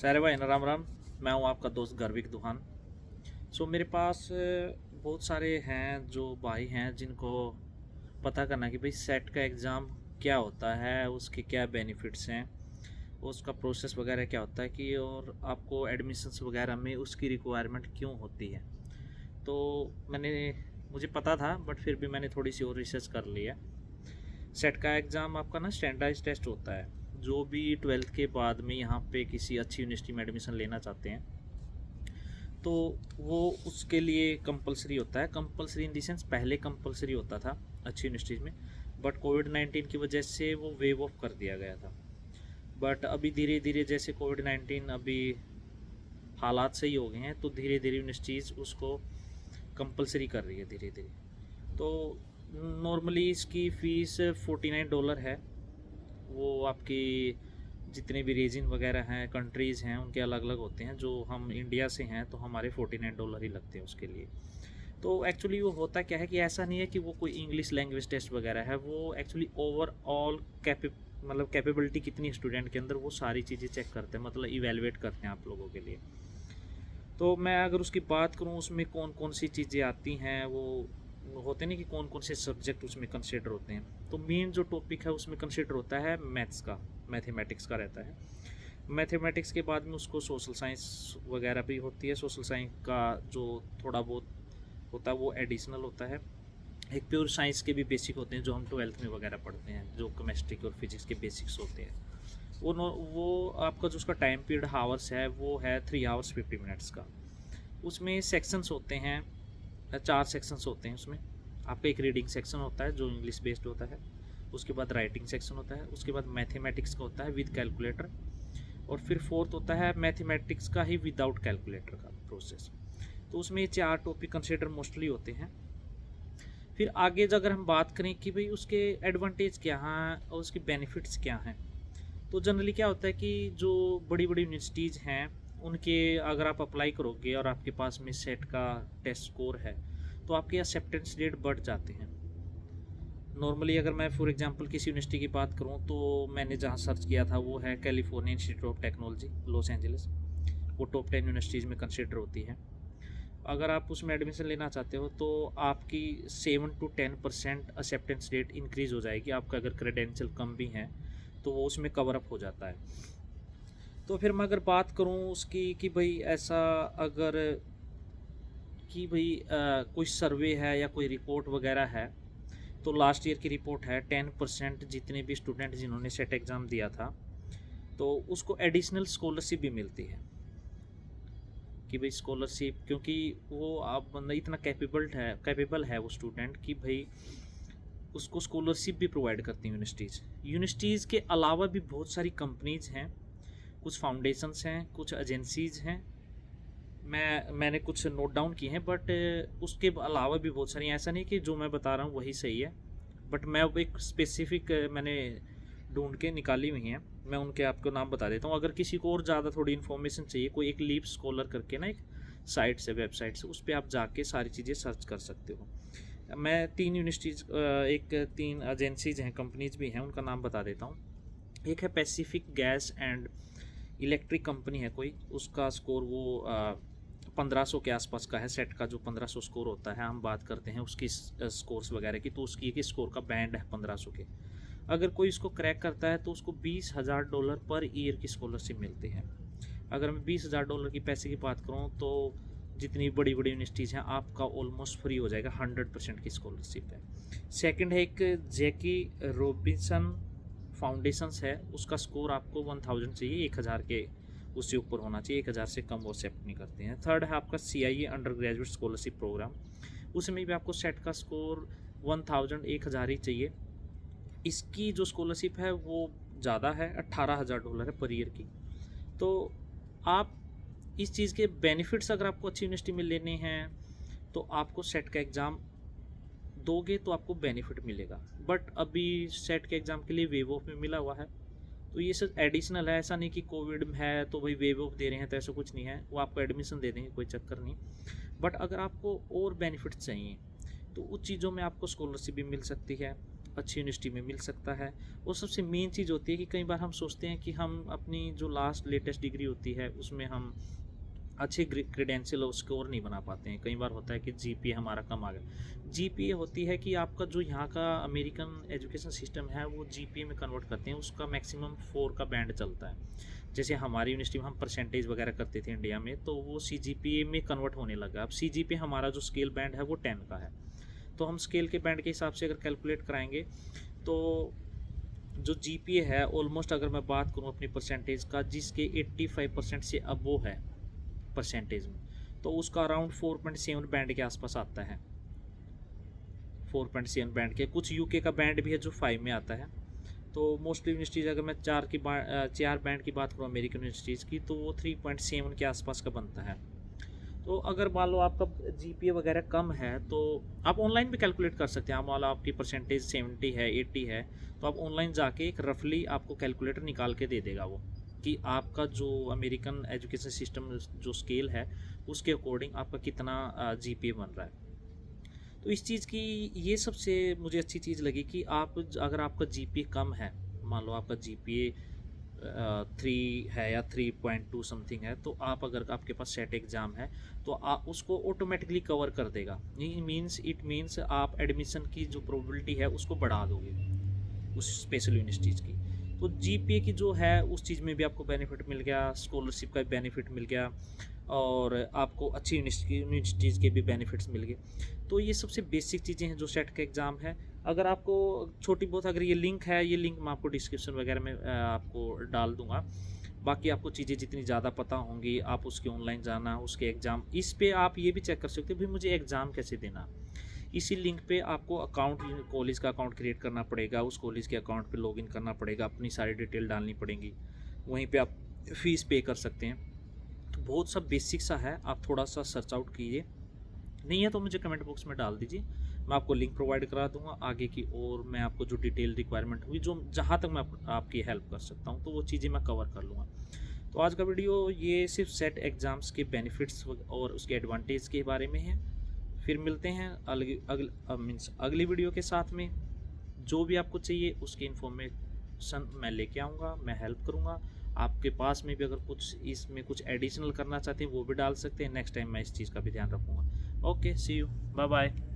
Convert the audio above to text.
सारे भाई ना राम राम। मैं हूँ आपका दोस्त गर्विक दुहान। मेरे पास बहुत सारे हैं जो भाई हैं जिनको पता करना कि भाई सेट का एग्ज़ाम क्या होता है, उसके क्या बेनिफिट्स हैं, उसका प्रोसेस वगैरह क्या होता है कि और आपको एडमिशन्स वगैरह में उसकी रिक्वायरमेंट क्यों होती है। तो मैंने मुझे पता था बट फिर भी मैंने थोड़ी सी और रिसर्च कर लिया। सेट का एग्ज़ाम आपका ना स्टैंडर्डाइज टेस्ट होता है। जो भी 12th के बाद में यहाँ पे किसी अच्छी यूनिवर्सिटी में एडमिशन लेना चाहते हैं तो वो उसके लिए कंपलसरी होता है। कंपलसरी इन दी सेंस पहले कंपलसरी होता था अच्छी यूनिवर्सिटीज़ में, बट कोविड-19 की वजह से वो वेव ऑफ कर दिया गया था। बट अभी धीरे धीरे जैसे कोविड-19 अभी हालात सही हो गए हैं तो धीरे धीरे यूनिवर्सिटीज़ उसको कंपलसरी कर रही है धीरे धीरे। तो नॉर्मली इसकी फ़ीस $49 है। वो आपकी जितने भी रीजन वगैरह हैं, कंट्रीज़ हैं, उनके अलग अलग होते हैं। जो हम इंडिया से हैं तो हमारे $49 ही लगते हैं उसके लिए। तो एक्चुअली वो होता क्या है कि ऐसा नहीं है कि वो कोई इंग्लिश लैंग्वेज टेस्ट वगैरह है। वो एक्चुअली ओवरऑल मतलब कैपेबिलिटी कितनी स्टूडेंट के अंदर, वो सारी चीज़ें चेक करते हैं, मतलब इवेलुएट करते हैं आप लोगों के लिए। तो मैं अगर उसकी बात करूँ उसमें कौन कौन सी चीज़ें आती हैं, वो होते नहीं कि कौन कौन से सब्जेक्ट उसमें कंसिडर होते हैं। तो मेन जो टॉपिक है उसमें कंसिडर होता है मैथ्स का, मैथमेटिक्स का रहता है। मैथमेटिक्स के बाद में उसको सोशल साइंस वगैरह भी होती है। सोशल साइंस का जो थोड़ा बहुत होता है वो एडिशनल होता है। एक प्योर साइंस के भी बेसिक होते हैं जो हम 12th में वगैरह पढ़ते हैं, जो केमिस्ट्री के और फिजिक्स के बेसिक्स होते हैं। वो आपका जो उसका टाइम पीरियड हावर्स है वो है 3 hours 50 minutes का। उसमें सेक्शंस होते हैं, 4 सेक्शंस होते हैं उसमें। आपका एक रीडिंग सेक्शन होता है जो इंग्लिश बेस्ड होता है, उसके बाद राइटिंग सेक्शन होता है, उसके बाद मैथमेटिक्स का होता है विद कैलकुलेटर, और फिर फोर्थ होता है मैथमेटिक्स का ही विदाउट कैलकुलेटर का प्रोसेस। तो उसमें ये 4 टॉपिक कंसिडर मोस्टली होते हैं। फिर आगे अगर हम बात करें कि भाई उसके एडवांटेज क्या हैं और उसके बेनिफिट्स क्या हैं, तो जनरली क्या होता है कि जो बड़ी बड़ी यूनिवर्सिटीज़ हैं उनके अगर आप अप्लाई करोगे और आपके पास में सेट का टेस्ट स्कोर है तो आपके एक्सेप्टेंस रेट बढ़ जाते हैं। नॉर्मली अगर मैं फॉर एग्जांपल किसी यूनिवर्सिटी की बात करूं तो मैंने जहां सर्च किया था वो है California institute of technology, Los Angeles. वो टॉप 10 यूनिवर्सिटीज़ में कंसिडर होती है। अगर आप उसमें एडमिशन लेना चाहते हो तो आपकी 7 to 10% एक्सेप्टेंस रेट इंक्रीज़ हो जाएगी। आपका अगर क्रेडेंशियल कम भी हैं तो वो उसमें कवर अप हो जाता है। तो फिर मैं अगर बात करूं उसकी कि भाई ऐसा अगर कि भाई कोई सर्वे है या कोई रिपोर्ट वगैरह है, तो लास्ट ईयर की रिपोर्ट है 10% जितने भी स्टूडेंट जिन्होंने सेट एग्ज़ाम दिया था तो उसको एडिशनल स्कॉलरशिप भी मिलती है। कि भाई स्कॉलरशिप, क्योंकि वो आप बंदा इतना कैपेबल है वो स्टूडेंट कि भाई उसको स्कॉलरशिप भी प्रोवाइड करती हैं यूनिवर्सिटीज़ के अलावा भी बहुत सारी कंपनीज हैं, कुछ फाउंडेशंस हैं, कुछ एजेंसीज़ हैं। मैंने कुछ नोट डाउन किए हैं, बट उसके अलावा भी बहुत सारी, ऐसा नहीं कि जो मैं बता रहा हूँ वही सही है, बट मैं अब एक स्पेसिफिक मैंने ढूंढ के निकाली हुई हैं। मैं उनके आपको नाम बता देता हूँ। अगर किसी को और ज़्यादा थोड़ी इन्फॉर्मेशन चाहिए, कोई एक लीप स्कॉलर करके ना एक साइट से, वेबसाइट से, उस पर आप जाके सारी चीज़ें सर्च कर सकते हो। मैं 3 यूनिवर्सिटीज़, एक 3 एजेंसीज हैं, कंपनीज भी हैं, उनका नाम बता देता हूँ। एक है Pacific gas and electric company है कोई, उसका स्कोर वो 1500 के आसपास का है। सेट का जो 1500 स्कोर होता है, हम बात करते हैं उसकी स्कोर्स वगैरह की, तो उसकी एक स्कोर का बैंड है 1500 के। अगर कोई इसको क्रैक करता है तो उसको $20,000 पर ईयर की स्कॉलरशिप मिलती है। अगर मैं $20,000 की पैसे की बात करूँ तो जितनी बड़ी बड़ी यूनिवर्सिटीज़ हैं आपका ऑलमोस्ट फ्री हो जाएगा, 100% की स्कॉलरशिप है। सेकंड है एक जैकी रोबिन्सन फाउंडेशंस है, उसका स्कोर आपको 1000 चाहिए, 1000 के उससे ऊपर होना चाहिए, 1000 से कम वो एक्सेप्ट नहीं करते हैं। थर्ड है आपका CIA undergraduate scholarship program, उसमें भी आपको सेट का स्कोर 1000 ही चाहिए। इसकी जो स्कॉलरशिप है वो ज़्यादा है, $18,000 है पर ईयर की। तो आप इस चीज़ के बेनिफिट्स, अगर आपको अच्छी यूनिवर्सिटी में लेने हैं तो आपको सेट का एग्ज़ाम दोगे तो आपको बेनिफिट मिलेगा। बट अभी सेट के एग्ज़ाम के लिए वेव ऑफ में मिला हुआ है, तो ये सब एडिशनल है। ऐसा नहीं कि कोविड में है तो भाई वेव ऑफ दे रहे हैं, तो ऐसा कुछ नहीं है, वो आपको एडमिशन दे देंगे, कोई चक्कर नहीं। बट अगर आपको और बेनिफिट्स चाहिए तो उस चीज़ों में आपको स्कॉलरशिप भी मिल सकती है। अच्छी यूनिवर्सिटी में मिल सकता है। और सबसे मेन चीज़ होती है कि कई बार हम सोचते हैं कि हम अपनी जो लास्ट लेटेस्ट डिग्री होती है उसमें हम अच्छे क्रेडेंशियल और स्कोर नहीं बना पाते हैं। कई बार होता है कि जीपीए हमारा कम आ गया। जीपीए होती है कि आपका जो यहाँ का अमेरिकन एजुकेशन सिस्टम है वो जीपीए में कन्वर्ट करते हैं, उसका मैक्सिमम 4 का बैंड चलता है। जैसे हमारी यूनिवर्सिटी में हम परसेंटेज वगैरह करते थे इंडिया में, तो वो सीजीपीए में कन्वर्ट होने लगा। अब सीजीपीए हमारा जो स्केल बैंड है वो 10 का है, तो हम स्केल के बैंड के हिसाब से अगर कैलकुलेट कराएंगे तो जो जीपीए है ऑलमोस्ट, अगर मैं बात करूँ अपनी परसेंटेज का, जिसके 85% से अबव है परसेंटेज में, तो उसका अराउंड 4.7 बैंड के आसपास आता है। 4.7 बैंड के, कुछ यूके का बैंड भी है जो 5 में आता है। तो मोस्टली यूनिवर्सिटीज़, अगर मैं 4 बैंड की बात करूँ अमेरिकन यूनिवर्सिटीज़ की, तो वो 3.7 के आसपास का बनता है। तो अगर मान लो आपका जीपीए वगैरह कम है तो आप ऑनलाइन भी कैलकुलेट कर सकते हैं। मान लो आपकी परसेंटेज 70 है, 80 है, तो आप ऑनलाइन जाके एक रफली आपको कैलकुलेटर निकाल के दे देगा वो, कि आपका जो अमेरिकन एजुकेशन सिस्टम जो स्केल है उसके अकॉर्डिंग आपका कितना जीपीए बन रहा है। तो इस चीज़ की ये सबसे मुझे अच्छी चीज़ लगी कि आप अगर आपका जीपीए कम है, मान लो आपका जीपीए 3 है या 3.2 समथिंग है, तो आप अगर आपके पास सेट एग्ज़ाम है तो आप उसको ऑटोमेटिकली कवर कर देगा। इट मीन्स आप एडमिशन की जो प्रोबेबिलिटी है उसको बढ़ा दोगे उस स्पेशल यूनिवर्सिटीज़ की। तो जीपीए की जो है उस चीज़ में भी आपको बेनिफिट मिल गया, स्कॉलरशिप का बेनिफिट मिल गया, और आपको अच्छी यूनिवर्सिटीज़ के भी बेनिफिट्स मिल गए। तो ये सबसे बेसिक चीज़ें हैं जो सेट का एग्ज़ाम है। अगर आपको छोटी बहुत, अगर ये लिंक है, ये लिंक मैं आपको डिस्क्रिप्शन वगैरह में आपको डाल दूँगा। बाकी आपको चीज़ें जितनी ज़्यादा पता होंगी आप उसके ऑनलाइन जाना, उसके एग्ज़ाम, इस पे आप ये भी चेक कर सकते हो भाई मुझे एग्ज़ाम कैसे देना। इसी लिंक पे आपको अकाउंट, कॉलेज का अकाउंट क्रिएट करना पड़ेगा, उस कॉलेज के अकाउंट पे लॉगिन करना पड़ेगा, अपनी सारी डिटेल डालनी पड़ेंगी, वहीं पे आप फ़ीस पे कर सकते हैं। तो बहुत सा बेसिक सा है, आप थोड़ा सा सर्च आउट कीजिए, नहीं है तो मुझे कमेंट बॉक्स में डाल दीजिए, मैं आपको लिंक प्रोवाइड करा दूंगा आगे की। और मैं आपको जो डिटेल रिक्वायरमेंट हुई, जो जहाँ तक मैं आपकी हेल्प कर सकता हूँ, तो वो चीज़ें मैं कवर कर लूँगा। तो आज का वीडियो ये सिर्फ सेट एग्ज़ाम्स के बेनिफिट्स और उसके एडवांटेज के बारे में है। फिर मिलते हैं अगली वीडियो के साथ में। जो भी आपको चाहिए उसकी इन्फॉर्मेशन मैं लेके आऊँगा, मैं हेल्प करूँगा। आपके पास में भी अगर कुछ इसमें कुछ एडिशनल करना चाहते हैं वो भी डाल सकते हैं। नेक्स्ट टाइम मैं इस चीज़ का भी ध्यान रखूँगा। Okay, see you, bye bye.